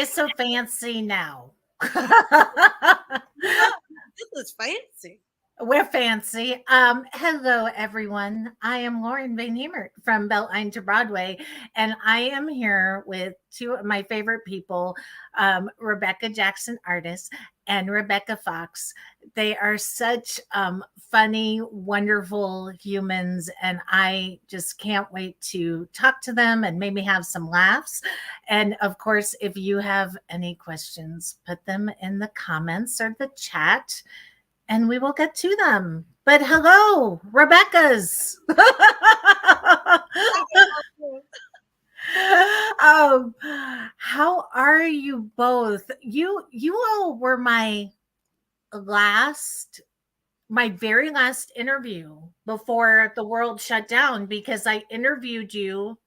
We're so fancy now. This is fancy. We're fancy. Hello, everyone. I am Lauren Van Hemert from Beltline to Broadway, and I am here with two of my favorite people, Rebecca Jackson-Artis and Rebecca Fox. They are such funny, wonderful humans, and I just can't wait to talk to them and maybe have some laughs. And of course, if you have any questions, put them in the comments or the chat and we will get to them. But hello, Rebecca's. How are you both? You all were my very last interview before the world shut down because I interviewed you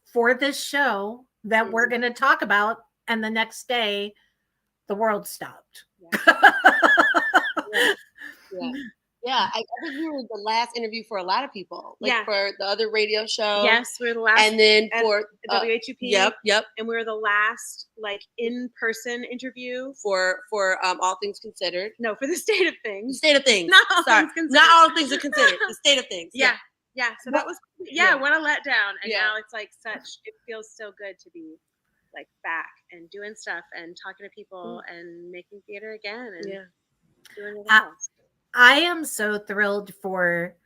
for this show that we're going to talk about, and the next day the world stopped. Yeah. I think we were the last interview for a lot of people. For the other radio show. Yes, we were the last. And then for WHUP. Yep. And we were the last in-person interview for All Things Considered. No, for the State of Things. State of Things. Not all things considered. Not all things are considered. The State of Things. Yeah. So that was what a letdown. And now it's it feels so good to be back and doing stuff and talking to people and making theater again and doing it else. I am so thrilled for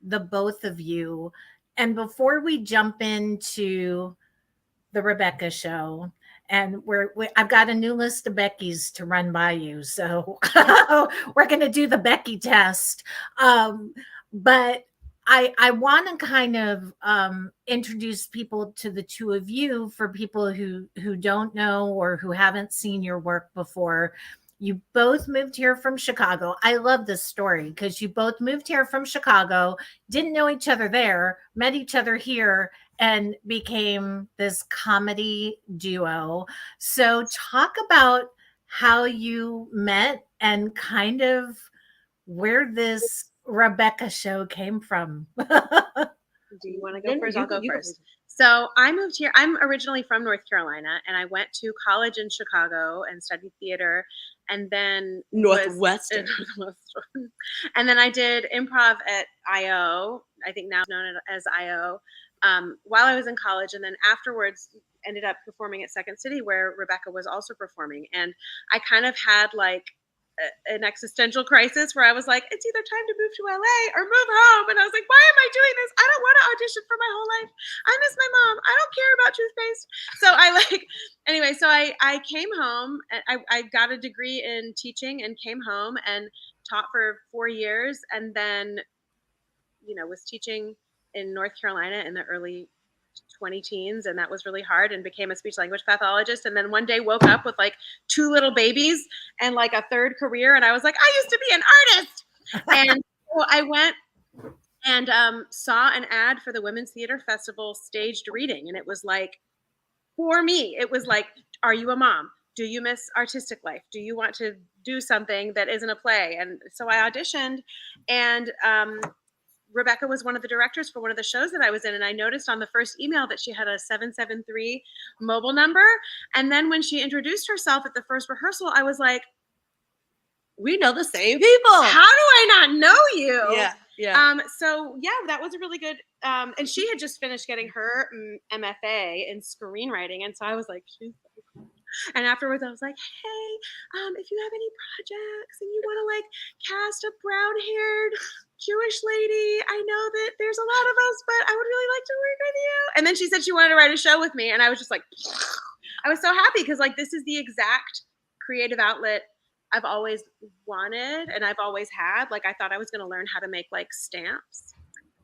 the both of you. And before we jump into the Rebecca show, and I've got a new list of Beckys to run by you. So we're going to do the Becky test. But I want to kind of introduce people to the two of you for people who don't know or who haven't seen your work before. You both moved here from Chicago. I love this story because you both moved here from Chicago, didn't know each other there, met each other here, and became this comedy duo. So talk about how you met and kind of where this Rebecca show came from. Do you want to go first? I'll go first. So I moved here. I'm originally from North Carolina, and I went to college in Chicago and studied theater, and then Northwestern. And then I did improv at IO. I think now known as IO. While I was in college, and then afterwards ended up performing at Second City, where Rebecca was also performing. And I kind of had an existential crisis where I was like, it's either time to move to LA or move home. And I was like, why am I doing this? I don't want to audition for my whole life. I miss my mom. I don't care about toothpaste. So I came home and I got a degree in teaching and came home and taught for 4 years. And then, was teaching in North Carolina in the early 20 teens, and that was really hard, and became a speech language pathologist. And then one day woke up with 2 little babies and a third career, and I was like, I used to be an artist. And so I went and saw an ad for the Women's Theater Festival staged reading, and it was for me, it was are you a mom? Do you miss artistic life? Do you want to do something that isn't a play? And so I auditioned, and Rebecca was one of the directors for one of the shows that I was in. And I noticed on the first email that she had a 773 mobile number. And then when she introduced herself at the first rehearsal, I was like, we know the same people. How do I not know you? Yeah. So that was a really good, and she had just finished getting her MFA in screenwriting. And so I was like, she's so cool. And afterwards I was like, hey, if you have any projects and you want to cast a brown-haired Jewish lady, I know that there's a lot of us, but I would really like to work with you. And then she said she wanted to write a show with me. And I was just I was so happy because this is the exact creative outlet I've always wanted and I've always had. I thought I was going to learn how to make stamps.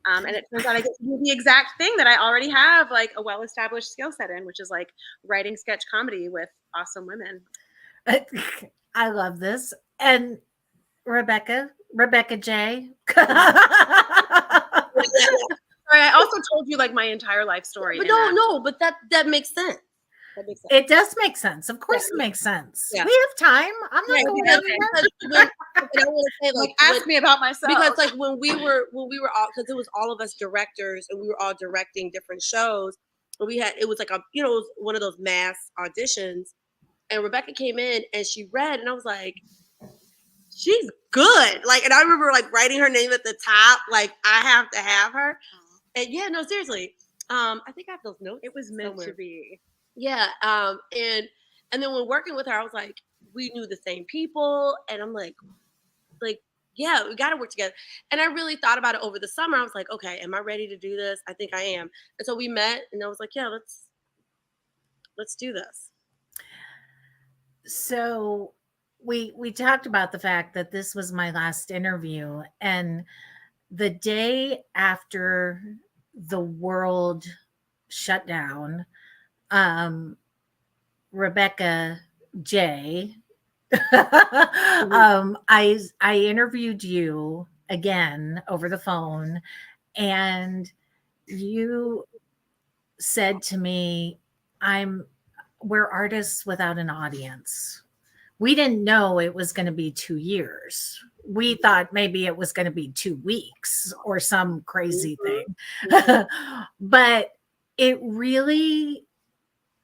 And it turns out I get to do the exact thing that I already have a well-established skill set in, which is writing sketch comedy with awesome women. I love this. And Rebecca J. Sorry, I also told you my entire life story. But but that makes sense. It does make sense. Of course, it makes sense. Yeah. We have time. I'm not going anywhere. I want to say, ask me about myself because when we were all, because it was all of us directors and we were all directing different shows. But it was it was one of those mass auditions, And Rebecca came in and she read, and I was like, she's good. Like, and I remember like writing her name at the top, like, I have to have her. And yeah, no, seriously. I think I have those notes. It was meant somewhere. to be. Yeah. And then when working with her, I was like, we knew the same people. And I'm like, yeah, we got to work together. And I really thought about it over the summer. I was like, okay, am I ready to do this? I think I am. And so we met, and I was like, yeah, let's do this. So we talked about the fact that this was my last interview, and the day after the world shut down, Rebecca J. I interviewed you again over the phone, and you said to me, we're artists without an audience. We didn't know it was going to be 2 years. We thought maybe it was going to be 2 weeks or some crazy thing. But it really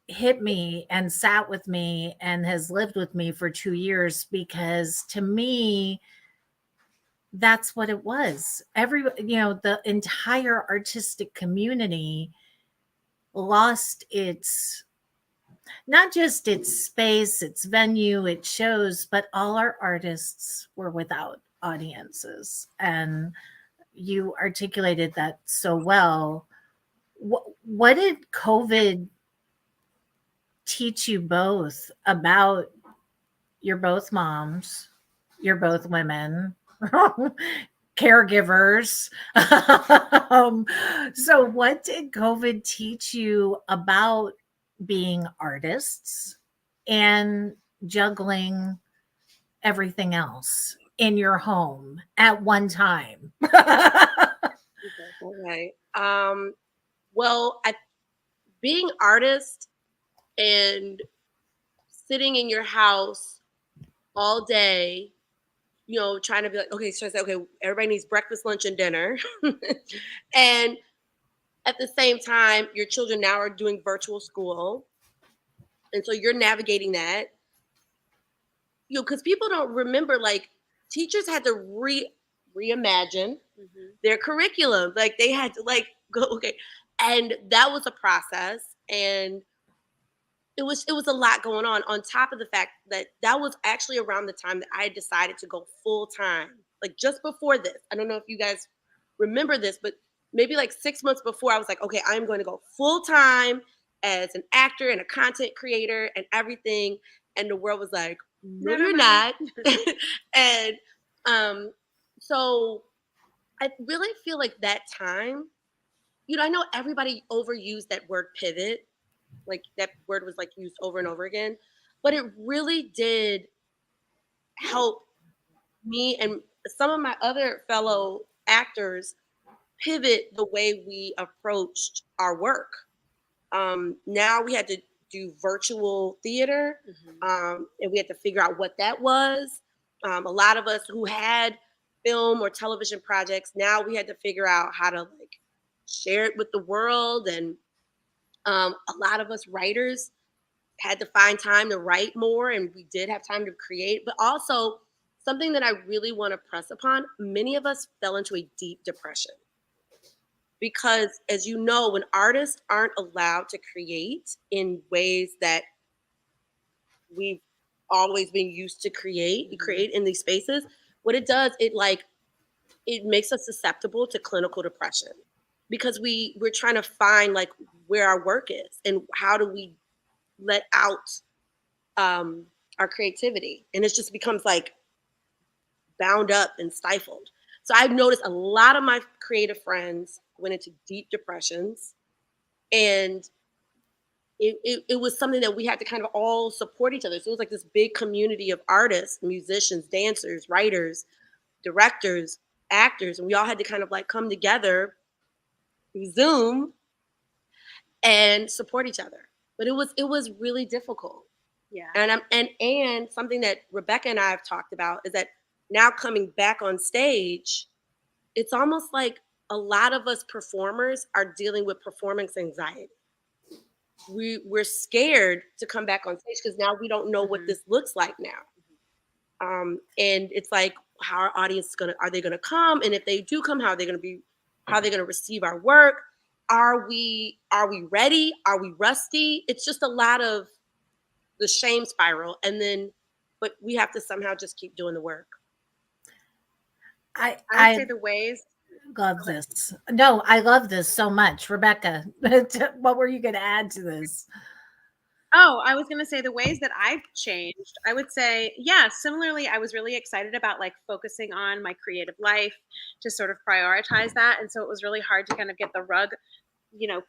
hit me and sat with me and has lived with me for 2 years, because to me, that's what it was. The entire artistic community lost its, not just its space, its venue, its shows, but all our artists were without audiences. And you articulated that so well. What did COVID teach you both about? You're both moms, you're both women, caregivers. So what did COVID teach you about being artists and juggling everything else in your home at one time? Okay. Well, being artist and sitting in your house all day, trying to be like, okay, so I say, okay, everybody needs breakfast, lunch, and dinner. And at the same time, your children now are doing virtual school. And so you're navigating that, because people don't remember, like, teachers had to reimagine their curriculum. Like, they had to like go, okay. And that was a process. And it was a lot going on top of the fact that was actually around the time that I decided to go full time. Like, just before this, I don't know if you guys remember this, but maybe like 6 months before, I was like, okay, I'm going to go full time as an actor and a content creator and everything. And the world was like, no, you're not. And so I really feel like that time, I know everybody overused that word pivot. Like, that word was like used over and over again, but it really did help me and some of my other fellow actors pivot the way we approached our work. Now we had to do virtual theater, and we had to figure out what that was. A lot of us who had film or television projects, now we had to figure out how to like share it with the world. And a lot of us writers had to find time to write more, and we did have time to create. But also, something that I really want to press upon, many of us fell into a deep depression. Because, as you know, when artists aren't allowed to create in ways that we've always been used to create in these spaces, what it does, it makes us susceptible to clinical depression, because we're trying to find like where our work is and how do we let out our creativity, and it just becomes like bound up and stifled. So I've noticed a lot of my creative friends went into deep depressions, and it was something that we had to kind of all support each other. So it was like this big community of artists, musicians, dancers, writers, directors, actors, and we all had to kind of like come together, Zoom, and support each other. But it was really difficult. Yeah. And something that Rebecca and I have talked about is that now coming back on stage, it's almost like a lot of us performers are dealing with performance anxiety. we're scared to come back on stage because now we don't know what this looks like now. And it's like, how our audience is are they gonna come? And if they do come, how are they gonna receive our work? Are we ready? Are we rusty? It's just a lot of the shame spiral. And then, but we have to somehow just keep doing the work. I would say the ways. Love this. No, I love this so much. Rebecca, what were you going to add to this? Oh, I was going to say the ways that I've changed. I would say, yeah, similarly, I was really excited about like focusing on my creative life to sort of prioritize that. And so it was really hard to kind of get the rug,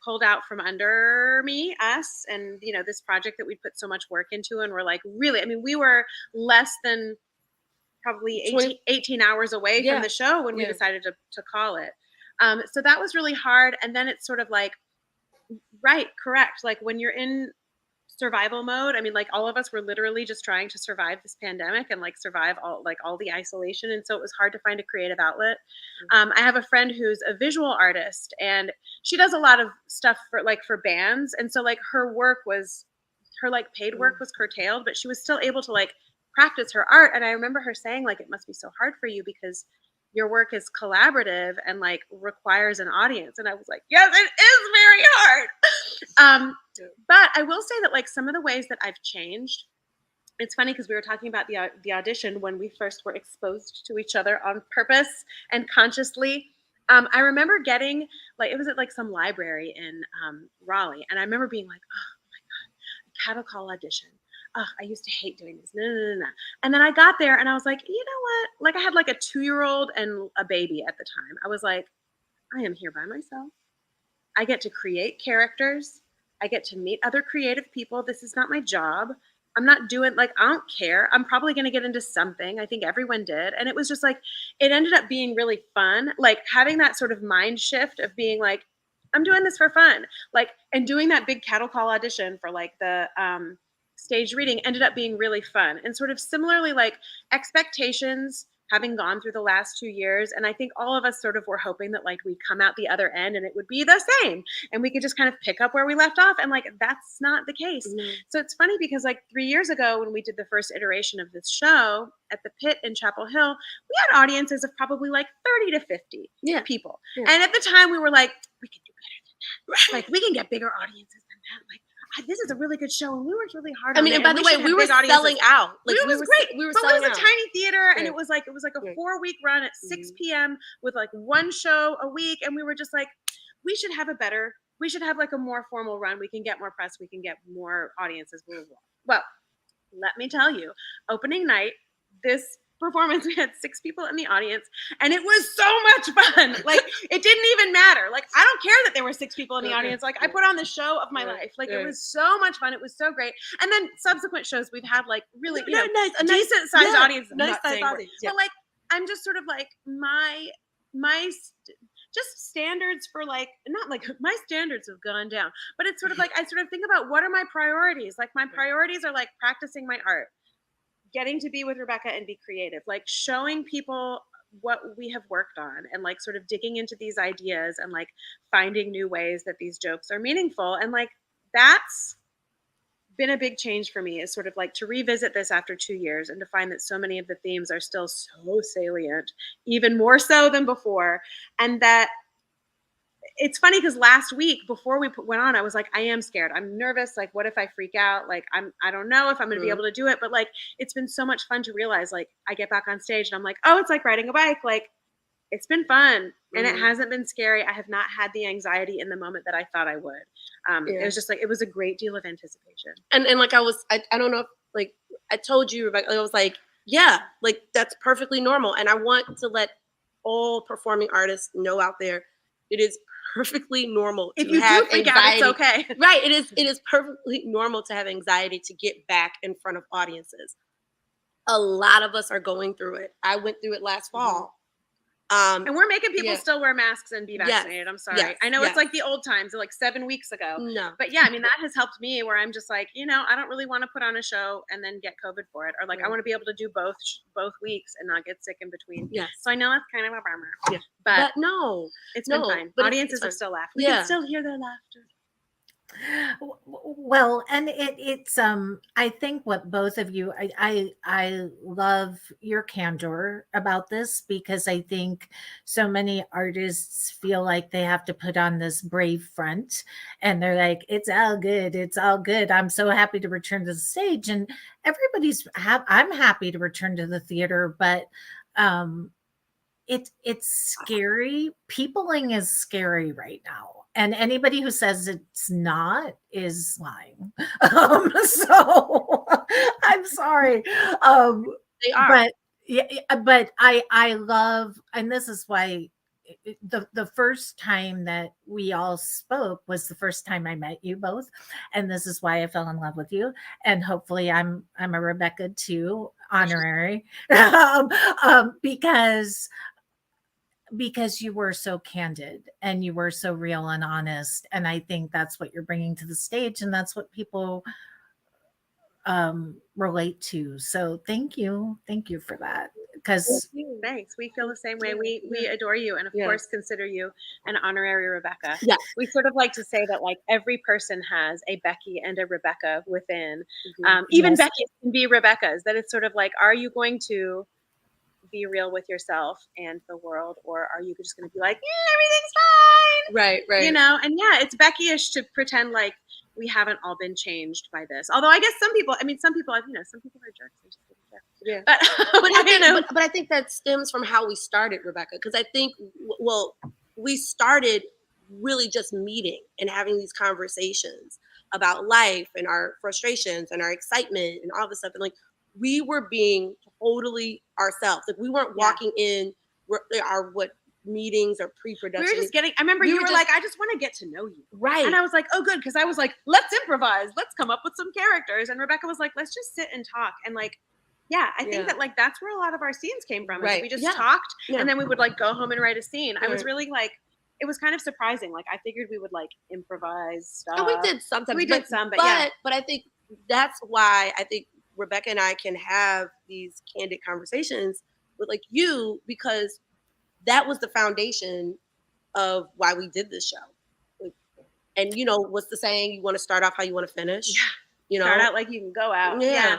pulled out from under us. And, this project that we put so much work into, and we're like, really, I mean, we were less than probably 18 hours away from the show when we decided to call it. So that was really hard. And then it's sort of like, right, correct. Like when you're in survival mode, I mean, like all of us were literally just trying to survive this pandemic and like survive all the isolation. And so it was hard to find a creative outlet. I have a friend who's a visual artist, and she does a lot of stuff for bands. And so like her paid work was curtailed, but she was still able to like practice her art. And I remember her saying like, it must be so hard for you because your work is collaborative and like requires an audience. And I was like, yes, it is very hard. But I will say that like some of the ways that I've changed, it's funny because we were talking about the audition when we first were exposed to each other on purpose and consciously. I remember getting it was at like some library in Raleigh. And I remember being like, oh my God, a cattle call audition. Oh, I used to hate doing this. No. And then I got there and I was like, you know what? Like I had like a 2-year-old and a baby at the time. I was like, I am here by myself. I get to create characters. I get to meet other creative people. This is not my job. I'm not doing I don't care. I'm probably going to get into something. I think everyone did. And it was just like, it ended up being really fun. Like having that sort of mind shift of being like, I'm doing this for fun. And doing that big cattle call audition for the stage reading ended up being really fun. And sort of similarly, expectations having gone through the last 2 years. And I think all of us sort of were hoping that we'd come out the other end and it would be the same and we could just kind of pick up where we left off. And that's not the case. Mm-hmm. So it's funny because 3 years ago when we did the first iteration of this show at the Pit in Chapel Hill, we had audiences of probably 30 to 50 people. Yeah. And at the time we were like, we can do better than that. We can get bigger audiences than that. This is a really good show, and we worked really hard. And by the way, we were selling out. It was great. We were selling out. It was a tiny theater, and it was a 4-week run at 6 p.m. with one show a week, and we were just we should have a more formal run. We can get more press. We can get more audiences. Blah, blah, blah. Well, let me tell you, opening night, this performance, we had 6 people in the audience, and it was so much fun. It didn't even matter. I don't care that there were 6 people in the audience. I put on the show of my life. It was so much fun. It was so great. And then subsequent shows, we've had really a decent sized audience. Nice sized audience. Yeah. But I'm just sort of my just standards for not my standards have gone down, but it's sort of I sort of think about what are my priorities. My priorities are practicing my art, getting to be with Rebecca and be creative, showing people what we have worked on and sort of digging into these ideas and finding new ways that these jokes are meaningful. And that's been a big change for me, is sort of to revisit this after 2 years and to find that so many of the themes are still so salient, even more so than before. And that it's funny because last week before we went on, I was I am scared. I'm nervous. What if I freak out? I don't know if I'm going to be able to do it. But it's been so much fun to realize I get back on stage and I'm oh, it's like riding a bike. It's been fun and it hasn't been scary. I have not had the anxiety in the moment that I thought I would. It was just it was a great deal of anticipation. And I don't know if I told you, Rebecca, I was yeah, that's perfectly normal. And I want to let all performing artists know out there, it is perfectly normal if you have freak anxiety. Out, it's okay. Right. It is perfectly normal to have anxiety to get back in front of audiences. A lot of us are going through it. I went through it last fall. And we're making people still wear masks and be vaccinated. Yes. I'm sorry. Yes. I know it's the old times, 7 weeks ago. No. But yeah, I mean, that has helped me where I'm just I don't really want to put on a show and then get COVID for it. Or I want to be able to do both weeks and not get sick in between. Yes. So I know that's kind of a bummer. Yeah. But no. It's been fine. Audiences are still laughing. We can still hear their laughter. Well, and it's I think what both of you, I love your candor about this, because I think so many artists feel like they have to put on this brave front, and they're like, it's all good, it's all good, I'm so happy to return to the stage, and I'm happy to return to the theater, but um it's scary. Peopling is scary right now. And anybody who says it's not is lying. So I'm sorry. Um, They are. but yeah, but I love, and this is why the first time that we all spoke was the first time I met you both, and this is why I fell in love with you. And hopefully, I'm a Rebecca too, honorary, because you were so candid and you were so real and honest, and I think that's what you're bringing to the stage, and that's what people relate to. So thank you for that, because Thanks. We feel the same way. We adore you, and of Yeah. course consider you an honorary Rebecca. Yeah. We sort of like to say that like every person has a Becky and a Rebecca within. Mhm. Even Yes. Becky's can be Rebeccas. That it's sort of like, are you going to be real with yourself and the world, or are you just going to be like, everything's fine? Right. You know? And yeah, it's Becky-ish to pretend like we haven't all been changed by this. Although I guess some people are jerks. They just didn't care. Yeah. But, But I think that stems from how we started, Rebecca, because I think, well, we started really just meeting and having these conversations about life and our frustrations and our excitement and all this stuff. And like, we were being totally ourselves. Like, we weren't Yeah. walking in our meetings or we pre-production. were just getting, I remember We you were were just- like, I just want to get to know you. right. And I was like, oh, good. Because I was like, let's improvise. Let's come up with some characters. And Rebecca was like, let's just sit and talk. And like, yeah, I think that like that's where a lot of our scenes came from. Right. We just Yeah. talked, Yeah. and then we would like go home and write a scene. I was Right. really like, it was kind of surprising. Like I figured we would like improvise stuff. And we did sometimes. We did some, but yeah. But I think that's why I think Rebecca and I can have these candid conversations with like you, because that was the foundation of why we did this show. Like, and you know, what's the saying? You want to start off how you want to finish. Yeah. You know, Start out like you can go out. Yeah. Yeah.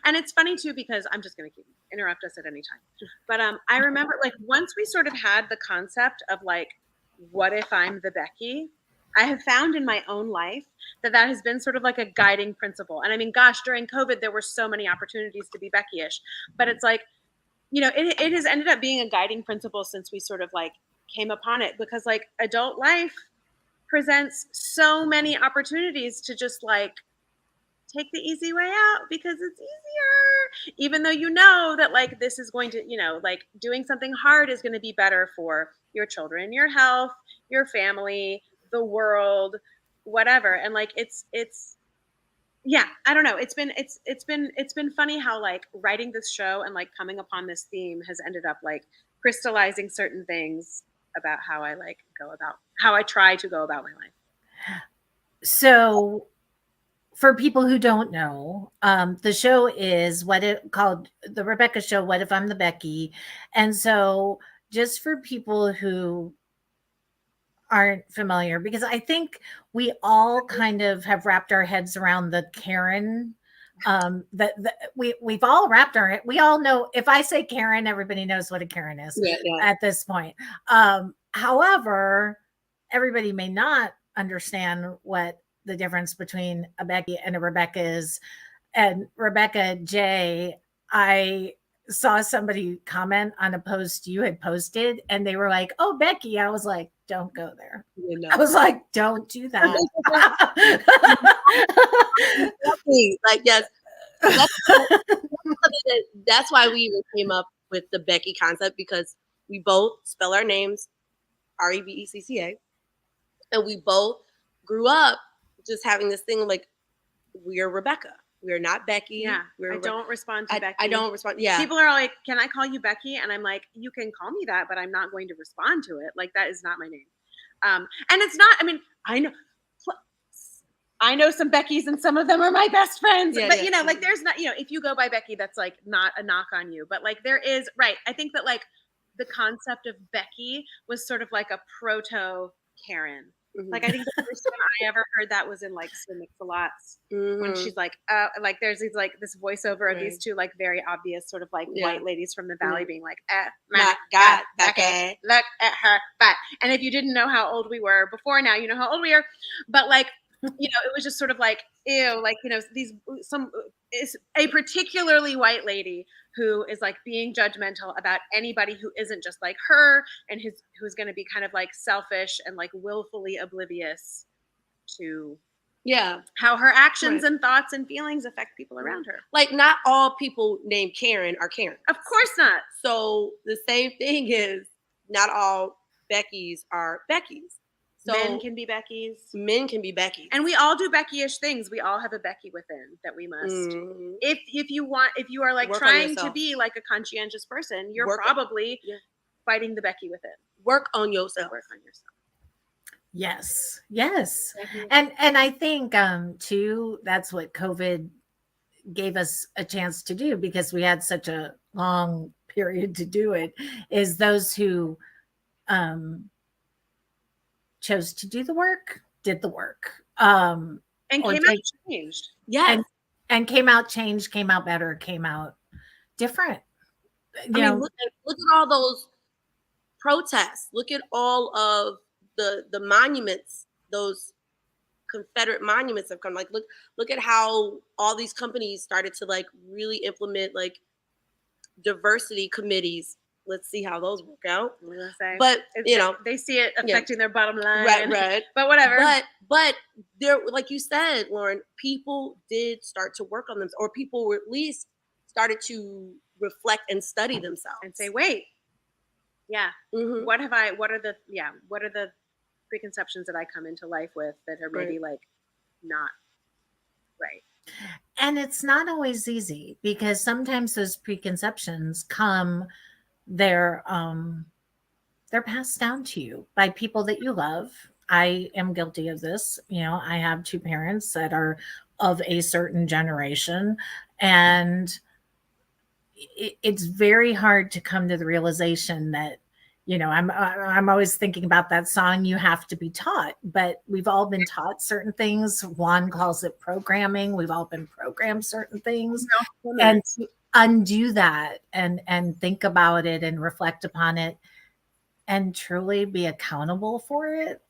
And it's funny too, because I'm just going to interrupt us at any time. But I remember like once we sort of had the concept of like, what if I'm the Becky? I have found in my own life that has been sort of like a guiding principle. And I mean, gosh, during COVID, there were so many opportunities to be Becky-ish, but it's like, you know, it has ended up being a guiding principle since we sort of like came upon it, because like adult life presents so many opportunities to just like take the easy way out because it's easier, even though you know that like this is going to, you know, like doing something hard is going to be better for your children, your health, your family, the world, whatever. And like it's yeah, I don't know, it's been funny how like writing this show and like coming upon this theme has ended up like crystallizing certain things about how I like how I try to go about my life. So for people who don't know, the show is called The Rebecca Show, What If I'm the Becky? And so just for people who aren't familiar, because I think we all kind of have wrapped our heads around the Karen, that we've all we all know, if I say Karen, everybody knows what a Karen is at this point. However, everybody may not understand what the difference between a Becky and a Rebecca is. And Rebecca J, I saw somebody comment on a post you had posted, and they were like, "Oh, Becky." I was like, "Don't go there." I was like, "Don't do that." Like, yes, that's why we even came up with the Becky concept, because we both spell our names Rebecca, and we both grew up just having this thing like, we're Rebecca. We're not Becky. Yeah, I don't respond to Becky. I don't respond. Yeah. People are like, can I call you Becky? And I'm like, you can call me that, but I'm not going to respond to it. Like, that is not my name. And it's not, I mean, I know some Beckys and some of them are my best friends, but you know, like there's not, you know, if you go by Becky, that's like not a knock on you, but like there is, right. I think that like the concept of Becky was sort of like a proto Karen. Like, I think the first time I ever heard that was in, like, Sir Mix-a-Lot's, when she's like, there's these, like, this voiceover of these two, like, very obvious sort of, like, white ladies from the Valley being like, my God, Becky, look at her butt. And if you didn't know how old we were before, now you know how old we are. But, like, it was just sort of like, ew, like, is a particularly white lady who is like being judgmental about anybody who isn't just like her, and who's going to be kind of like selfish and like willfully oblivious to how her actions and thoughts and feelings affect people around her. Like, not all people named Karen are Karen. Of course not. So the same thing is, not all Beckys are Beckys. So Men can be Beckys. Men can be Beckys. And we all do Becky-ish things. We all have a Becky within that we must. If you are like Work trying to be like a conscientious person, you're probably fighting the Becky within. Work on yourself. Work on yourself. Yes. And I think too, that's what COVID gave us a chance to do, because we had such a long period to do it, is those who chose to do the work, did the work. And came out changed. Yes. And came out changed, came out better, came out different. Look at all those protests. Look at all of the monuments, those Confederate monuments have come. Like, look at how all these companies started to like really implement like diversity committees. Let's see how those work out. But they see it affecting their bottom line. Right. But whatever. But there, like you said, Lauren, people did start to work on them, or people were at least started to reflect and study themselves and say, wait, what are the preconceptions that I come into life with that are maybe like not right? And it's not always easy, because sometimes those preconceptions they're passed down to you by people that you love. I am guilty of this. I have two parents that are of a certain generation, and it's very hard to come to the realization that, I'm always thinking about that song, You Have to Be Taught, but we've all been taught certain things. Juan calls it programming. We've all been programmed certain things. And to undo that and think about it and reflect upon it and truly be accountable for it,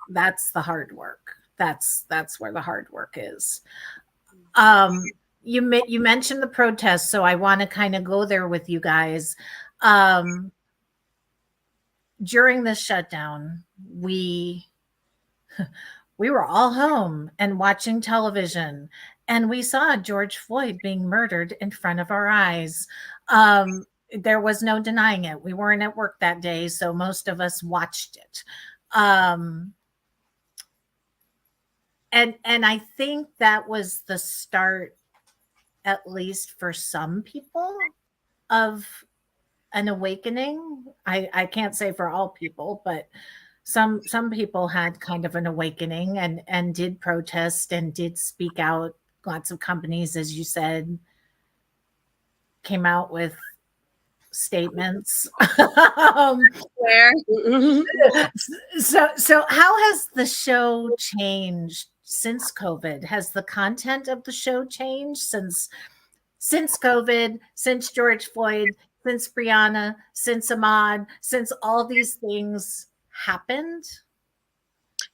that's the hard work. That's where the hard work is. You mentioned the protests, so I want to kind of go there with you guys. During this shutdown, we were all home and watching television, and we saw George Floyd being murdered in front of our eyes. There was no denying it. We weren't at work that day, so most of us watched it. And I think that was the start, at least for some people, of an awakening. I can't say for all people, but some people had kind of an awakening and did protest and did speak out. Lots of companies, as you said, came out with statements. Where? So how has the show changed since COVID? Has the content of the show changed since COVID, since George Floyd, since Breonna, since Ahmaud, since all these things happened?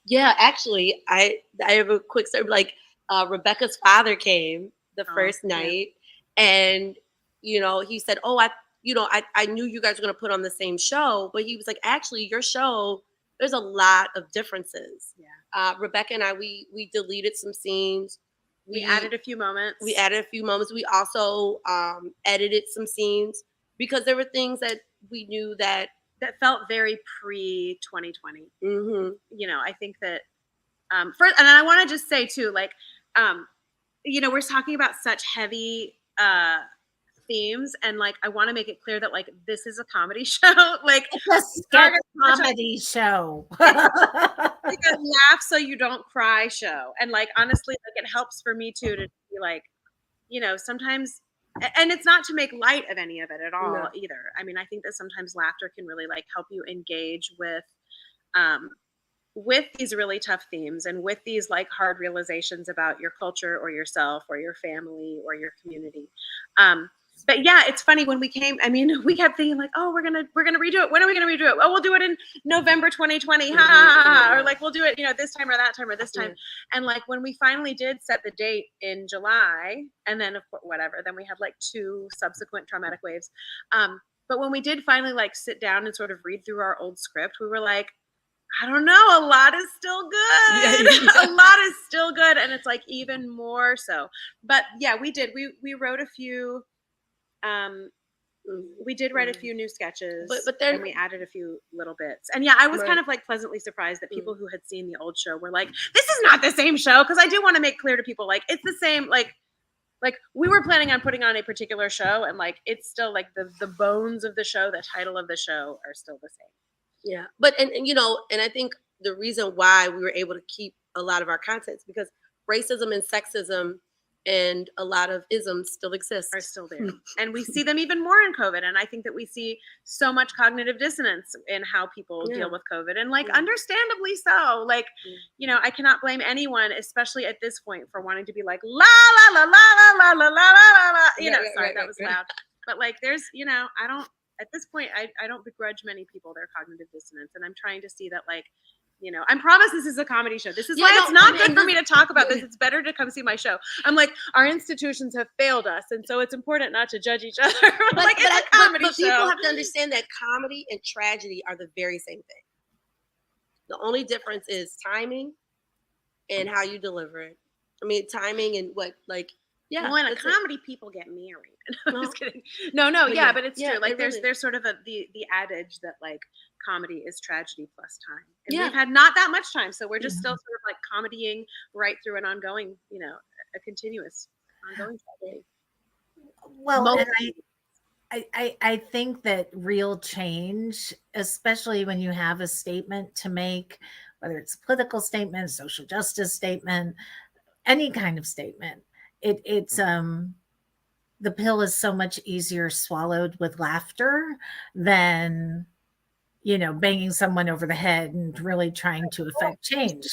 Yeah, actually, I have a quick story. Like, Rebecca's father came the first night, and he said, "Oh, I knew you guys were going to put on the same show," but he was like, "Actually, your show, there's a lot of differences." Yeah. Rebecca and I, we deleted some scenes. We added a few moments. We also edited some scenes because there were things that we knew that felt very pre-2020. I think that first, and I want to just say too, like, we're talking about such heavy themes, and like I want to make it clear that like this is a comedy show. Like, it's a sketch comedy show. Like a laugh so you don't cry show. And like honestly, like it helps for me too to be like, sometimes, and it's not to make light of any of it at all either. I mean, I think that sometimes laughter can really like help you engage with with these really tough themes and with these like hard realizations about your culture or yourself or your family or your community. But yeah, it's funny when we came, I mean, we kept thinking like, oh, we're gonna redo it. When are we gonna redo it? Oh, we'll do it in November 2020. Ha, ha, ha, ha. Or like we'll do it, this time or that time or this time. And like when we finally did set the date in July, and then of course whatever, then we had like 2 subsequent traumatic waves. But when we did finally like sit down and sort of read through our old script, we were like, I don't know, a lot is still good. A lot is still good, and it's like even more so. But yeah, we did. We wrote a few. We did write a few new sketches, but then we added a few little bits. And yeah, I was kind of like pleasantly surprised that people who had seen the old show were like, "This is not the same show." Because I do want to make clear to people like it's the same. Like we were planning on putting on a particular show, and like it's still like the bones of the show, the title of the show are still the same. Yeah, but and I think the reason why we were able to keep a lot of our content is because racism and sexism and a lot of isms still exist. Are still there. And we see them even more in COVID. And I think that we see so much cognitive dissonance in how people deal with COVID. And like understandably so. Like, I cannot blame anyone, especially at this point, for wanting to be like la la la la la la la la la la. Sorry, that was loud. But like there's, I don't at this point I don't begrudge many people their cognitive dissonance. And I'm trying to see that like I promise this is a comedy show. This is why it's not good for me to talk about this. It's better to come see my show. I'm like, our institutions have failed us, and so it's important not to judge each other. But it's a comedy show. People have to understand that comedy and tragedy are the very same thing. The only difference is timing and how you deliver it. I mean, timing and what, like, yeah. Well, in a comedy, people get married. I'm just kidding. No, yeah, but it's true. Like, there's sort of the adage that like comedy is tragedy plus time. And we've had not that much time, so we're just still sort of like comedying right through an ongoing, a continuous ongoing tragedy. Well, and I think that real change, especially when you have a statement to make, whether it's a political statement, social justice statement, any kind of statement, it's the pill is so much easier swallowed with laughter than banging someone over the head and really trying to affect change.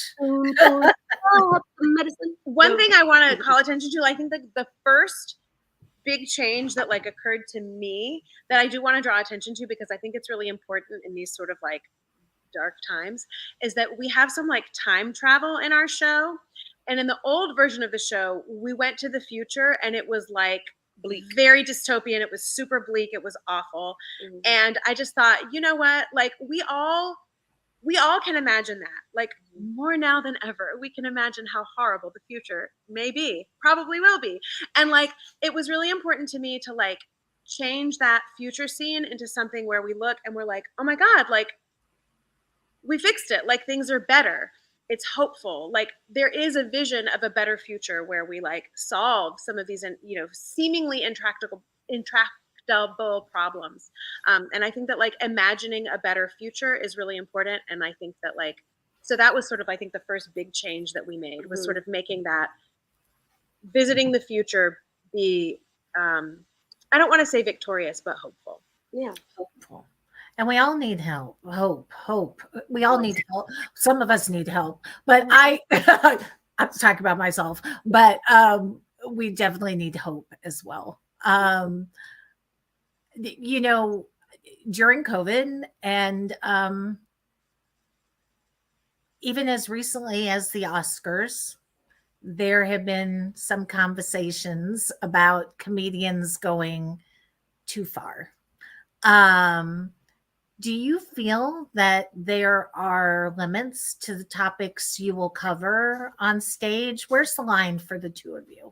One thing I want to call attention to, I think that the first big change that like occurred to me that I do want to draw attention to, because I think it's really important in these sort of like dark times, is that we have some like time travel in our show. And in the old version of the show, we went to the future and it was like bleak, very dystopian. It was super bleak. It was awful. And I just thought, you know what? Like we all can imagine that. Like more now than ever, we can imagine how horrible the future may be, probably will be. And like, it was really important to me to like change that future scene into something where we look and we're like, oh my God, like we fixed it. Like things are better. It's hopeful. Like there is a vision of a better future where we like solve some of these, seemingly intractable problems. And I think that like imagining a better future is really important. And I think that like, so that was sort of, I think the first big change that we made was sort of making that visiting the future be, I don't want to say victorious, but hopeful. Yeah. Hopeful. And we all need help. Hope. We all need help. Some of us need help, but I'm talking about myself, but we definitely need hope as well. During COVID and even as recently as the Oscars, there have been some conversations about comedians going too far. Do you feel that there are limits to the topics you will cover on stage? Where's the line for the two of you?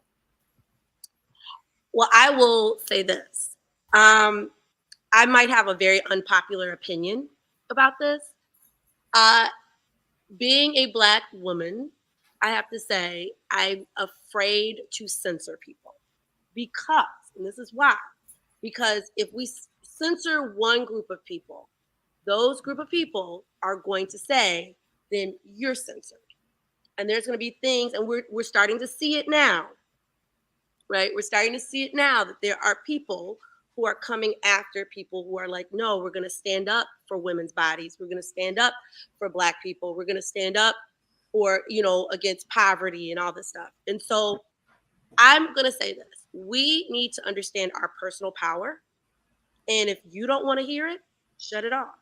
Well, I will say this. I might have a very unpopular opinion about this. Being a Black woman, I have to say, I'm afraid to censor people because, and this is why, because if we censor one group of people, those group of people are going to say, then you're censored. And there's going to be things, and we're starting to see it now, right? We're starting to see it now that there are people who are coming after people who are like, no, we're going to stand up for women's bodies. We're going to stand up for Black people. We're going to stand up for, against poverty and all this stuff. And so I'm going to say this. We need to understand our personal power. And if you don't want to hear it, shut it off.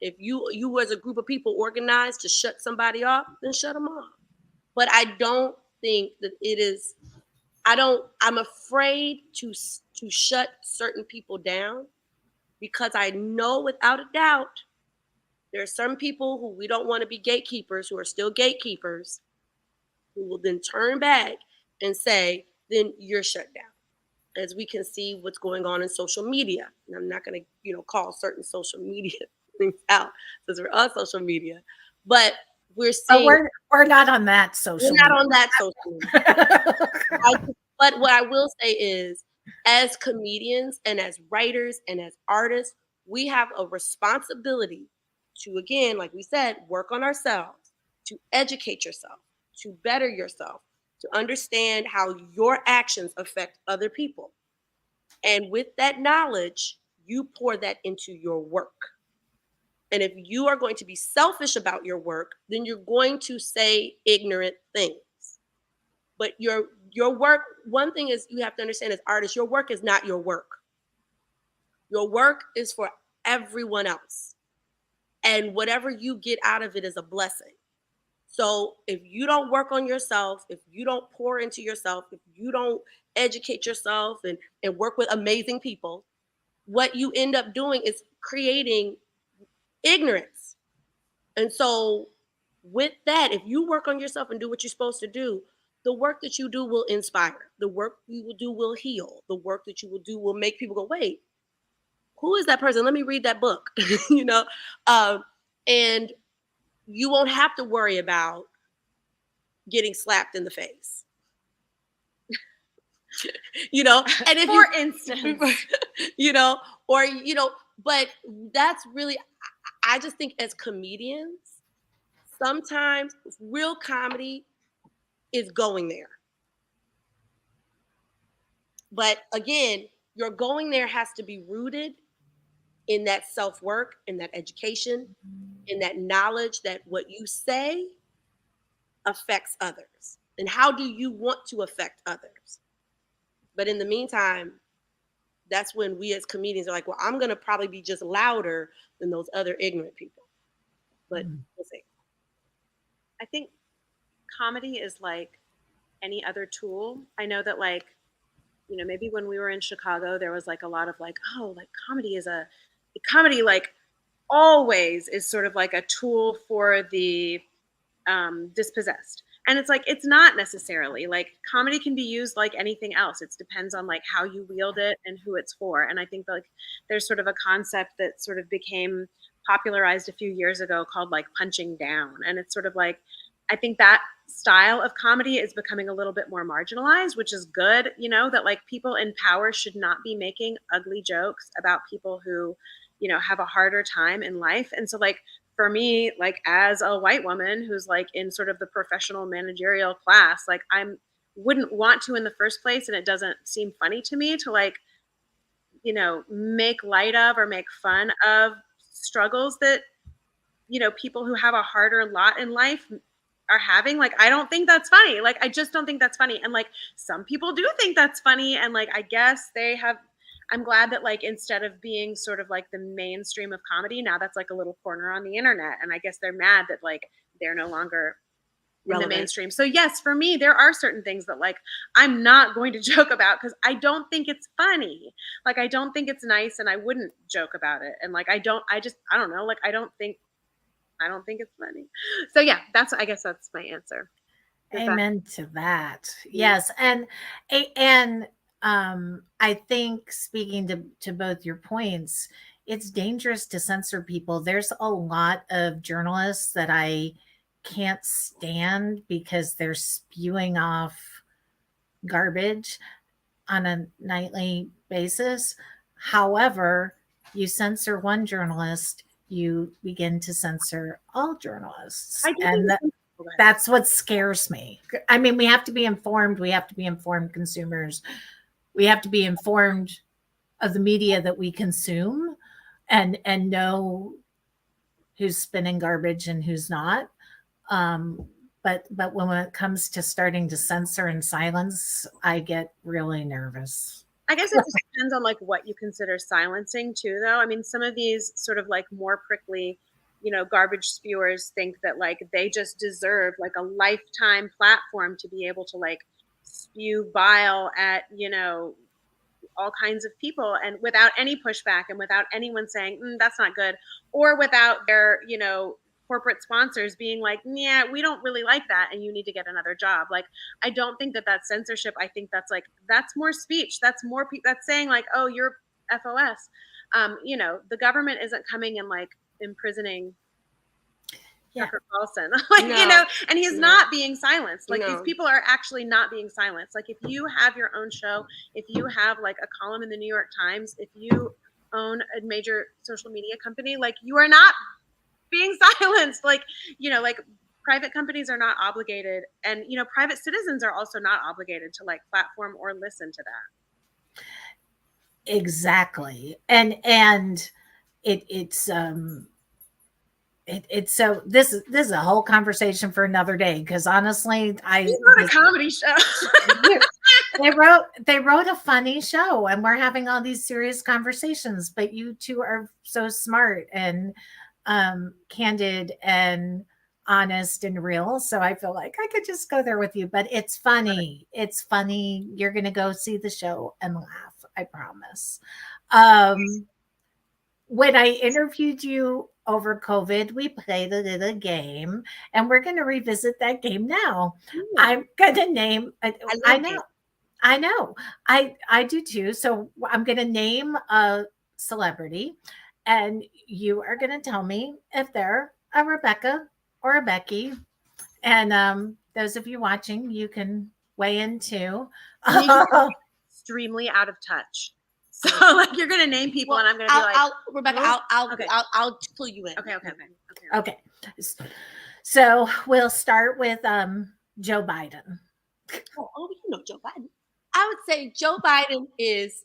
If you as a group of people organized to shut somebody off, then shut them off. But I don't think that it is, I'm afraid to shut certain people down, because I know without a doubt there are some people who we don't want to be gatekeepers, who are still gatekeepers, who will then turn back and say, then you're shut down. As we can see what's going on in social media. And I'm not going to, call certain social media things out because we're on social media. But we're seeing. But we're not on that social media. We're not media. on that social media. But what I will say is, as comedians and as writers and as artists, we have a responsibility to, again, like we said, work on ourselves, to educate yourself, to better yourself, to understand how your actions affect other people. And with that knowledge, you pour that into your work. And if you are going to be selfish about your work, then you're going to say ignorant things. But your work, one thing is you have to understand as artists, your work is not your work. Your work is for everyone else. And whatever you get out of it is a blessing. So if you don't work on yourself, if you don't pour into yourself, if you don't educate yourself and work with amazing people, what you end up doing is creating ignorance. And so with that, if you work on yourself and do what you're supposed to do, the work that you do will inspire. The work you will do will heal. The work that you will do will make people go, wait, who is that person? Let me read that book, and you won't have to worry about getting slapped in the face. And if for instance, but that's really, I just think as comedians, sometimes real comedy is going there. But again, your going there has to be rooted in that self-work, in that education, in that knowledge that what you say affects others. And how do you want to affect others? But in the meantime, that's when we as comedians are like, well, I'm going to probably be just louder than those other ignorant people. But we'll see. I think comedy is like any other tool. I know that, like, maybe when we were in Chicago, there was like a lot of like, oh, like comedy like always is sort of like a tool for the dispossessed. And it's like, it's not necessarily. Like, comedy can be used like anything else. It depends on like how you wield it and who it's for. And I think like there's sort of a concept that sort of became popularized a few years ago called like punching down. And it's sort of like, I think that style of comedy is becoming a little bit more marginalized, which is good, that like people in power should not be making ugly jokes about people who, have a harder time in life. And so like, for me, like as a white woman who's like in sort of the professional managerial class, like wouldn't want to in the first place. And it doesn't seem funny to me to like, make light of or make fun of struggles that, people who have a harder lot in life are having. Like, I don't think that's funny. Like, I just don't think that's funny. And like, some people do think that's funny. And like, I guess I'm glad that like, instead of being sort of like the mainstream of comedy, now that's like a little corner on the internet. And I guess they're mad that like, they're no longer in the mainstream. So yes, for me, there are certain things that like, I'm not going to joke about because I don't think it's funny. Like, I don't think it's nice and I wouldn't joke about it. And like, I don't know. Like, I don't think it's funny. So yeah, I guess that's my answer. Amen to that. Yes. And I think, speaking to both your points, it's dangerous to censor people. There's a lot of journalists that I can't stand because they're spewing off garbage on a nightly basis. However, you censor one journalist, you begin to censor all journalists. And that's what scares me. I mean, we have to be informed. We have to be informed consumers. We have to be informed of the media that we consume, and know who's spinning garbage and who's not. Um, but when it comes to starting to censor and silence, I get really nervous. I guess it just depends on like what you consider silencing too, though. I mean, some of these sort of like more prickly, garbage spewers think that like they just deserve like a lifetime platform to be able to like spew bile at, all kinds of people and without any pushback and without anyone saying, that's not good, or without their, corporate sponsors being like, yeah, we don't really like that and you need to get another job. Like, I don't think that that's censorship. I think that's like, that's more speech. That's more people that's saying like, oh, you're FOS. The government isn't coming and like imprisoning Tucker Carlson, and he's not being silenced. Like these people are actually not being silenced. Like if you have your own show, if you have like a column in the New York Times, if you own a major social media company, like you are not being silenced. Like private companies are not obligated, and private citizens are also not obligated to like platform or listen to that. Exactly. And it's so this is a whole conversation for another day, because honestly it's not a comedy show. they wrote a funny show and we're having all these serious conversations, but you two are so smart and candid and honest and real, so I feel like I could just go there with you. But it's funny. It's funny. You're gonna go see the show and laugh, I promise. When I interviewed you over COVID, we played a little game, and we're going to revisit that game now. I'm going to name. I know. I do too. So I'm going to name a celebrity, and you are going to tell me if they're a Rebecca or a Becky. And those of you watching, you can weigh in too. Extremely out of touch. So like you're gonna name people, and I'm gonna be like, Rebecca, I'll pull you in. Okay. So we'll start with Joe Biden. Oh, Joe Biden. I would say Joe Biden is.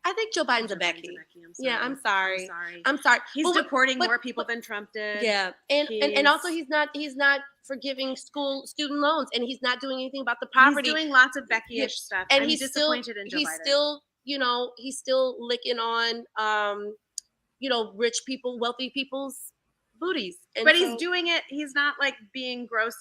I think Joe Biden's a Becky. I'm sorry. He's deporting more people than Trump did. Yeah, and also he's not forgiving student loans, and he's not doing anything about the poverty. He's doing lots of Becky-ish stuff, and he's disappointed in Joe Biden. He's still licking on rich people, wealthy people's booties. But he's doing it. He's not like being gross,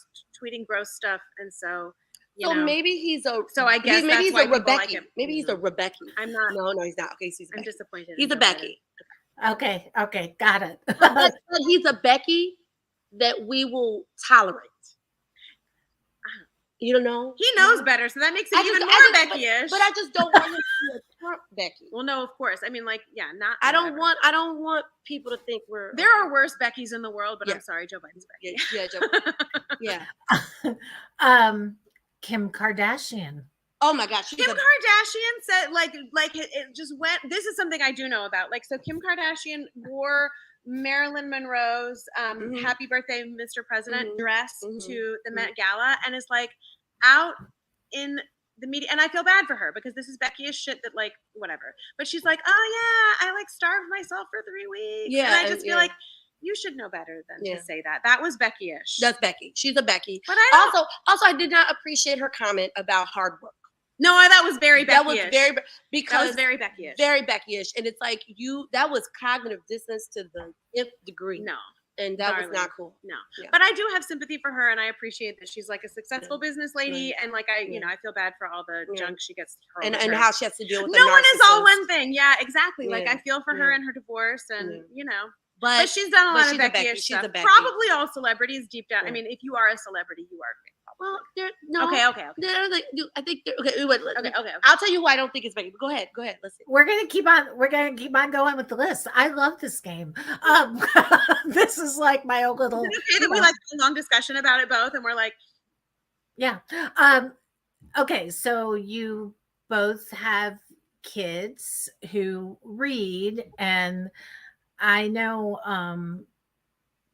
tweeting gross stuff, and so. Maybe he's a. So I guess maybe he's a Rebecca. Like maybe he's a Rebecca. I'm not. No, he's not. Okay, I'm disappointed. He's a Becky. Okay, got it. but he's a Becky that we will tolerate. You don't know. He knows better, so that makes it even more Becky-ish. But I just don't want him to be a Trump Becky. Well, no, of course. I mean, like, yeah, not. I don't want people to think we're. There are worse Beckys in the world, but I'm sorry, Joe Biden's Becky. Yeah, Joe. Yeah. Kim Kardashian. Oh my gosh, Kim Kardashian said like it just went. This is something I do know about. Like, so Kim Kardashian wore Marilyn Monroe's "Happy Birthday, Mr. President" dress to the Met Gala, and is like out in the media. And I feel bad for her because this is Becky-ish shit that like whatever. But she's like, oh yeah, I like starved myself for 3 weeks. Yeah, and I just feel like. You should know better than to say that. That was Becky-ish. That's Becky. She's a Becky. But I also I did not appreciate her comment about hard work. No, that was very Becky-ish. That was very Becky-ish. Very Becky-ish. And it's like that was cognitive dissonance to the nth degree. No. And that was not cool. No. Yeah. But I do have sympathy for her, and I appreciate that she's like a successful business lady, and like I feel bad for all the junk she gets and how she has to deal with no one is all one thing. Yeah, exactly. Like I feel for her and her divorce, and But she's done a lot of Becky-ish stuff. Probably all celebrities deep down. I mean, if you are a celebrity, you are. Well, Okay. I think okay. I'll tell you who I don't think is Becky. But go ahead. Let's see. We're gonna keep on going with the list. I love this game. This is like my own little. Is it okay that we like a long discussion about it both, and we're like, yeah. Okay, so you both have kids who read, and I know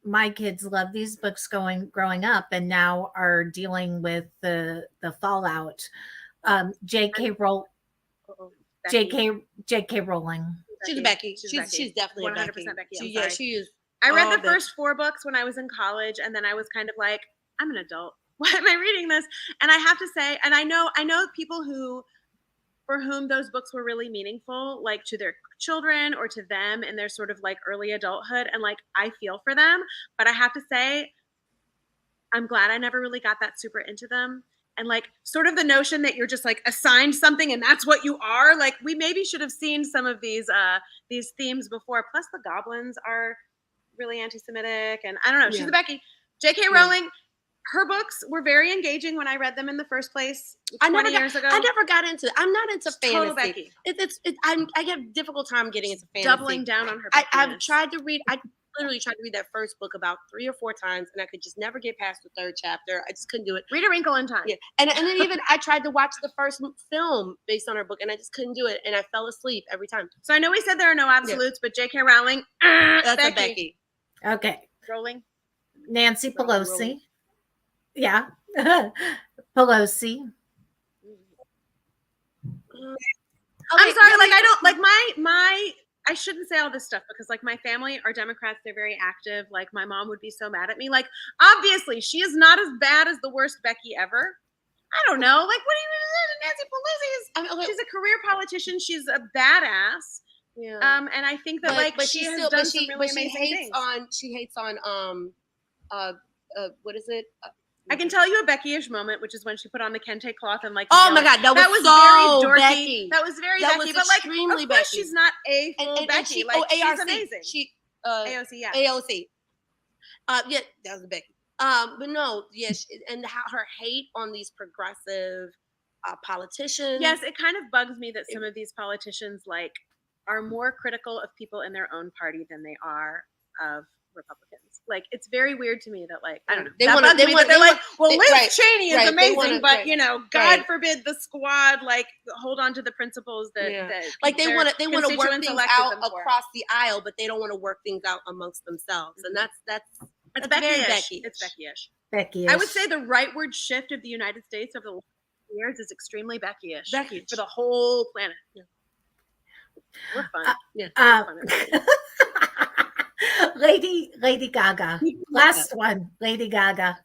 my kids love these books growing up, and now are dealing with the fallout. J.K. J.K. Rowling. She's a Becky. She's She's definitely 100% a Becky. Becky. She, I'm yeah, sorry. she is. I read all the first 4 books when I was in college, and then I was kind of like, I'm an adult. Why am I reading this? And I have to say, and I know people for whom those books were really meaningful, like to their children or to them in their sort of like early adulthood, and like I feel for them, but I have to say, I'm glad I never really got that super into them. And like sort of the notion that you're just like assigned something and that's what you are. Like we maybe should have seen some of these themes before. Plus the goblins are really anti-Semitic, and I don't know. She's a Becky. J.K. Rowling, her books were very engaging when I read them in the first place 20 years ago. I never got into it. I'm not into fantasy. Total Becky. I get a difficult time getting into fantasy. Doubling down on her. I've tried to read. I literally tried to read that first book about 3 or 4 times, and I could just never get past the 3rd chapter. I just couldn't do it. Read A Wrinkle in Time. Yeah, and then even I tried to watch the first film based on her book, and I just couldn't do it, and I fell asleep every time. So I know we said there are no absolutes, but J.K. Rowling, That's a Becky. Okay. Rowling. Nancy Pelosi. Rowling. Yeah. Pelosi. I'm sorry, like I don't like my I shouldn't say all this stuff because like my family are Democrats, they're very active. Like my mom would be so mad at me. Like obviously she is not as bad as the worst Becky ever. I don't know. Like what do you Nancy Pelosi is she's a career politician, she's a badass. Yeah. And I think that but she has still, done but some really amazing things. She hates on what is it? I can tell you a Becky-ish moment, which is when she put on the kente cloth and like. Oh my God, that was so very dorky. Becky. That was very that Becky, was but like, extremely of course, Becky. she's not a full and Becky. She, like, ARC, she's amazing. She AOC, yeah. AOC. Yeah, that was Becky. But no, yes, and how her hate on these progressive politicians. Yes, it kind of bugs me that some of these politicians like are more critical of people in their own party than they are of Republicans. Like it's very weird to me that like I don't know. They're like, well, Liz Cheney is amazing, but you know, God forbid the squad like hold on to the principles that like they want to work things out across the aisle, but they don't want to work things out amongst themselves, and that's very Becky. It's Becky-ish. Becky-ish. I would say the rightward shift of the United States over the last years is extremely Becky-ish. Becky for the whole planet. Yeah. We're fun. Lady Gaga. Last one. Lady Gaga.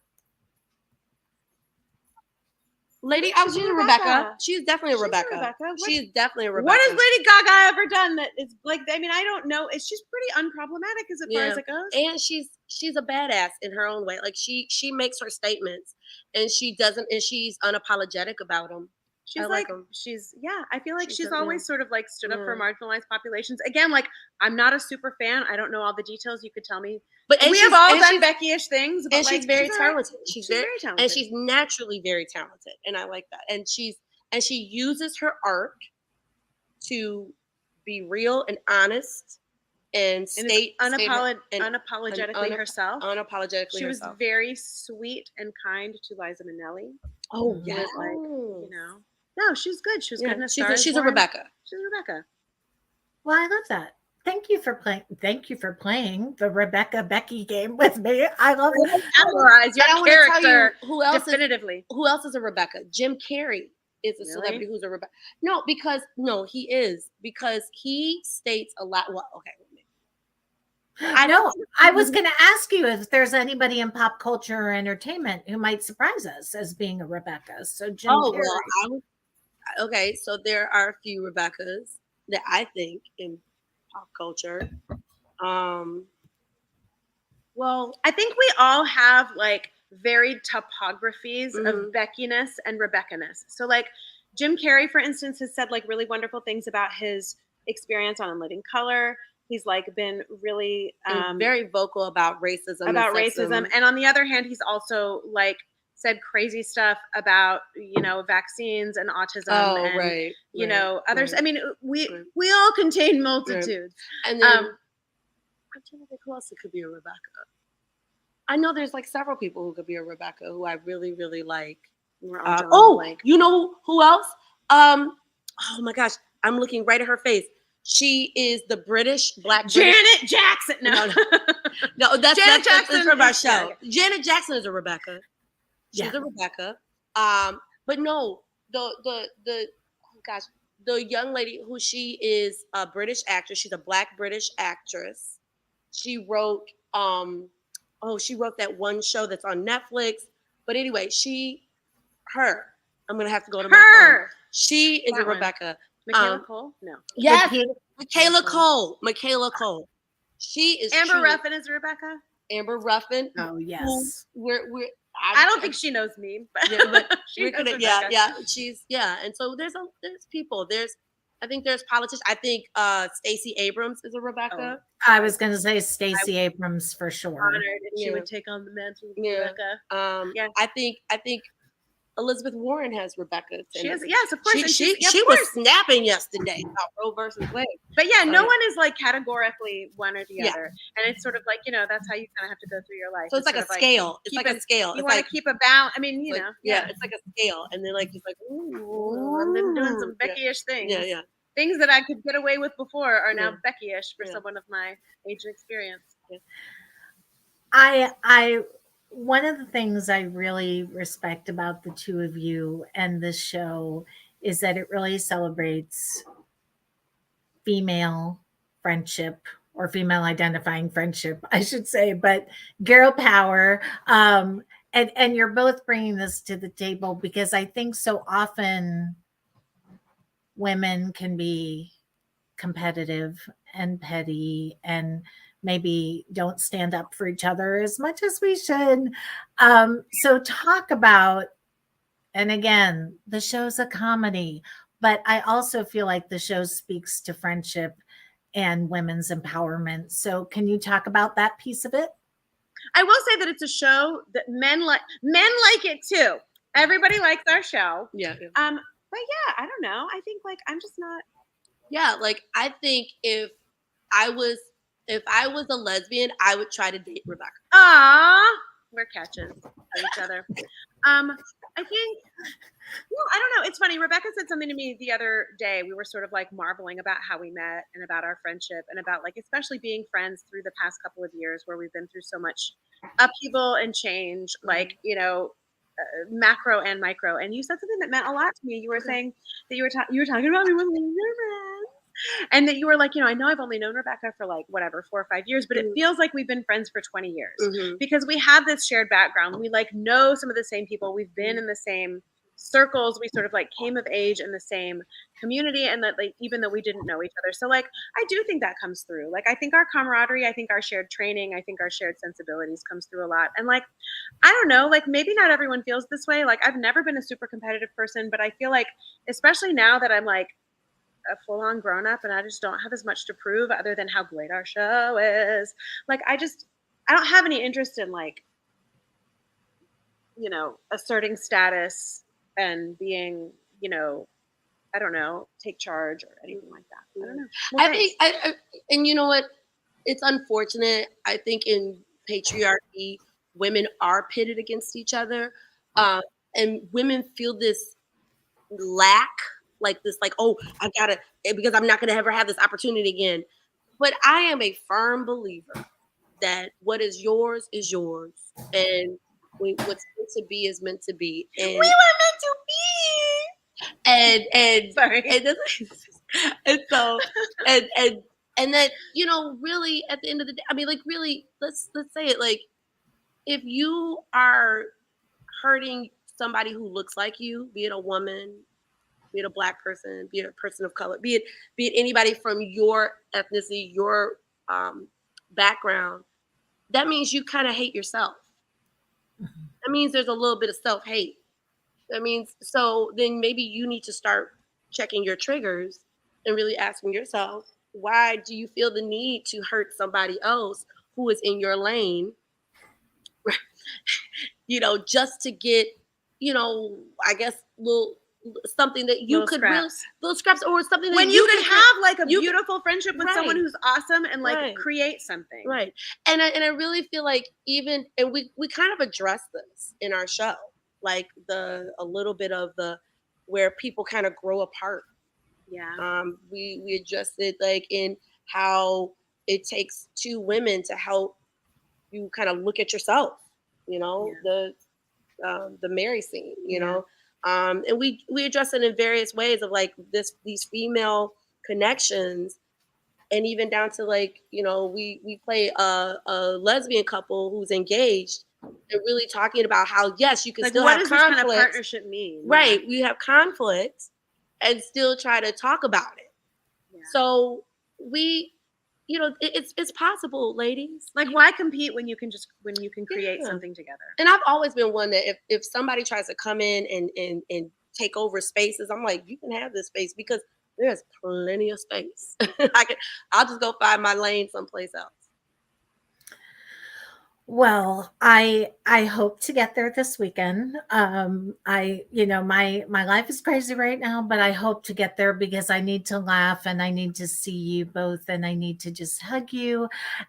She's a Rebecca. She's definitely a Rebecca. She's definitely a Rebecca. What has Lady Gaga ever done that is like? I mean, I don't know. She's pretty unproblematic as far as it goes. And she's a badass in her own way. Like she makes her statements, and she's unapologetic about them. She's I feel like she's always sort of like stood up for marginalized populations. Again, like I'm not a super fan. I don't know all the details. You could tell me. But we have all done Becky-ish things. But and she's very talented. She's very talented. And she's naturally very talented. And I like that. And she uses her art to be real and honest and unapologetically herself. Unapologetically she was very sweet and kind to Liza Minnelli. Oh, yeah. Like, you know. No, she's good. She was good in A Star Is She's Born. a Rebecca. She's a Rebecca. Well, I love that. Thank you for playing the Rebecca Becky game with me. I love it. Categorize your character who else definitively. Who else is a Rebecca? Jim Carrey is a celebrity who's a Rebecca. He is because he states a lot. Well, okay. I know. I was going to ask you if there's anybody in pop culture or entertainment who might surprise us as being a Rebecca. So Jim Carrey. Okay, so there are a few Rebeccas that I think in pop culture. Well, I think we all have like varied topographies of Beckiness and Rebeccaness. So like Jim Carrey, for instance, has said like really wonderful things about his experience on In Living Color. He's like been really very vocal about racism. And on the other hand, he's also like said crazy stuff about, vaccines and autism others. I mean, we all contain multitudes. Right. And then I'm trying to think who else it could be a Rebecca. I know there's like several people who could be a Rebecca who I really, really like. You know who else? Oh my gosh, I'm looking right at her face. She is the Black Janet Jackson. No, that's Janet Jackson from our show. Janet Jackson is a Rebecca. She's a Rebecca. But no, the oh gosh, the young lady who she is a British actress. She's a Black British actress. She wrote she wrote that one show that's on Netflix. But anyway, her. I'm gonna have to go to my phone. Her. She is That a one. Rebecca. Michaela Cole? No. Yes, Michaela- Michaela Cole. Michaela Cole. She is Amber truly- Ruffin is Rebecca. Amber Ruffin. Oh yes. We're I don't think she knows me, but, yeah, but she we're knows gonna, Rebecca. she's and so there's people. I think there's politicians. I think Stacey Abrams is a Rebecca. I was going to say Stacey Abrams for sure. Honored if she Yeah. would take on the mantle of Yeah. Rebecca. Yeah. I think Elizabeth Warren has Rebecca. She is, yes, of course. She was snapping yesterday about Roe versus Wade. But yeah, no one is like categorically one or the Yeah. other. And it's sort of like, that's how you kind of have to go through your life. So it's like a scale. It's like a scale. You It's want like to keep a balance. I mean, like, know. yeah, it's like a scale. And then like it's like, ooh, I've been doing some Becky-ish things. Yeah. Things that I could get away with before are now Yeah. Becky-ish for Yeah. someone of my age and experience. Yeah. I one of the things I really respect about the two of you and this show is that it really celebrates female friendship or female identifying friendship, I should say, but girl power. And you're both bringing this to the table because I think so often women can be competitive and petty and maybe don't stand up for each other as much as we should. So talk about, and again, the show's a comedy, but I also feel like the show speaks to friendship and women's empowerment. So can you talk about that piece of it? I will say that it's a show that men like it too. Everybody likes our show. Yeah. But yeah, I don't know. I think like I'm just not. Yeah, like I think if I was a lesbian, I would try to date Rebecca. We're catches for each other. I think. Well, I don't know. It's funny. Rebecca said something to me the other day. We were sort of like marveling about how we met and about our friendship and about like especially being friends through the past couple of years where we've been through so much upheaval and change, like macro and micro. And you said something that meant a lot to me. You were saying that you were talking about me when we were friends, and that you were like, I know I've only known Rebecca for like whatever 4 or 5 years, but it feels like we've been friends for 20 years because we have this shared background. We like know some of the same people. We've been in the same circles. We sort of like came of age in the same community, and that like even though we didn't know each other, so like I do think that comes through. Like I think our camaraderie, I think our shared training, I think our shared sensibilities comes through a lot. And like I don't know, like maybe not everyone feels this way. Like I've never been a super competitive person, but I feel like especially now that I'm like a full-on grown-up and I just don't have as much to prove other than how great our show is, like I don't have any interest in like asserting status and being, I don't know, take charge or anything like that. I don't know. Well, I think, and you know what? It's unfortunate. I think in patriarchy, women are pitted against each other, and women feel this lack, like this, like, oh, I gotta, because I'm not gonna ever have this opportunity again. But I am a firm believer that what is yours, and what's meant to be is meant to be. And we were meant to be. And Sorry. And so and that really at the end of the day, I mean, like really, let's say it, like if you are hurting somebody who looks like you, be it a woman, be it a Black person, be it a person of color, be it anybody from your ethnicity, your background, that means you kind of hate yourself. That means there's a little bit of self-hate. That means, so then maybe you need to start checking your triggers and really asking yourself, why do you feel the need to hurt somebody else who is in your lane, just to get, I guess, something that you could really, little scraps, or something that when you could have like a beautiful friendship with right. someone who's awesome and like right. create something. Right. And I really feel like and we kind of address this in our show, like a little bit of where people kind of grow apart. Yeah. We addressed it like in how it takes two women to help you kind of look at yourself, the Mary scene, And we address it in various ways of like these female connections, and even down to like, you know, we play a lesbian couple who's engaged, and really talking about how yes, you can Like, still what have does this kind of conflict, partnership mean? right? We have conflict and still try to talk about it. Yeah. So we, you know, it's possible, ladies. Like, why compete when you can create Yeah. something together? And I've always been one that if somebody tries to come in and take over spaces, I'm like, you can have this space because there's plenty of space. I'll just go find my lane someplace else. Well, I hope to get there this weekend. My life is crazy right now, but I hope to get there because I need to laugh and I need to see you both and I need to just hug you,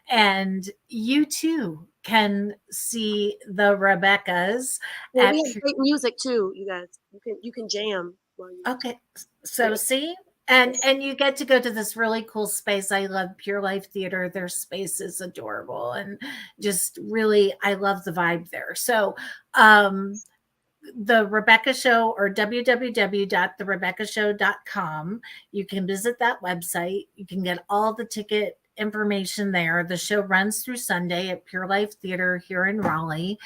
and you too can see the Rebeccas Well, we at have great music too, you guys. You can jam while you. Okay. So see, and you get to go to this really cool space. I love Pure Life Theater. Their space is adorable and just really I love the vibe there. So the Rebecca Show or www.therebeccashow.com. You can visit that website. You can get all the ticket information there. The show runs through Sunday at Pure Life Theater here in Raleigh.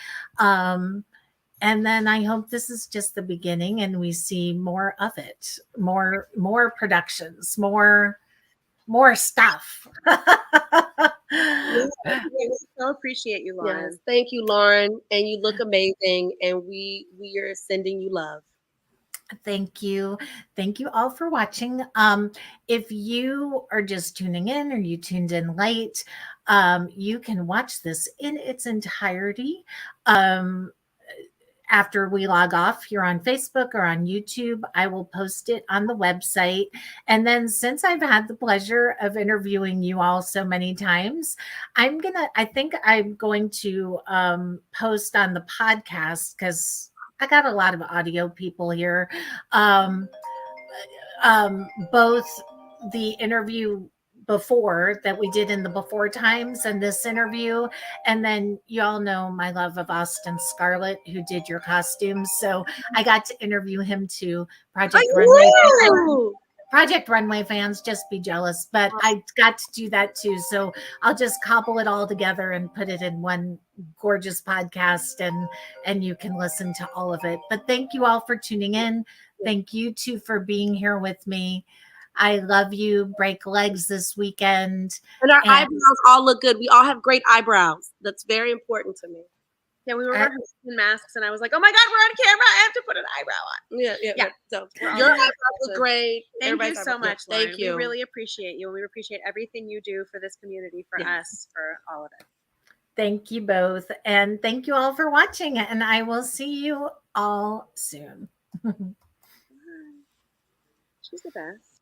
And then I hope this is just the beginning and we see more of it, more productions, more stuff. We so appreciate you, Lauren. Yes, thank you, Lauren, and you look amazing, and we are sending you love. Thank you. Thank you all for watching. If you are just tuning in or you tuned in late, you can watch this in its entirety. After we log off here on Facebook or on YouTube, I will post it on the website. And then since I've had the pleasure of interviewing you all so many times, I think I'm going to post on the podcast because I got a lot of audio people here. Both the interview before that we did in the before times and this interview, and then you all know my love of Austin Scarlett who did your costumes, so I got to interview him too. Project Runway fans just be jealous, but I got to do that too, so I'll just cobble it all together and put it in one gorgeous podcast, and you can listen to all of it. But thank you all for tuning in. Thank you too for being here with me. I love you. Break legs this weekend. And our eyebrows all look good. We all have great eyebrows. That's very important to me. Yeah, we were rehearsing masks, and I was like, "Oh my God, we're on camera! I have to put an eyebrow on." Yeah. So your eyebrows look great. Thank you so much, Lauren. Thank you. We really appreciate you, and we appreciate everything you do for this community, for us, for all of it. Thank you both, and thank you all for watching. And I will see you all soon. She's the best.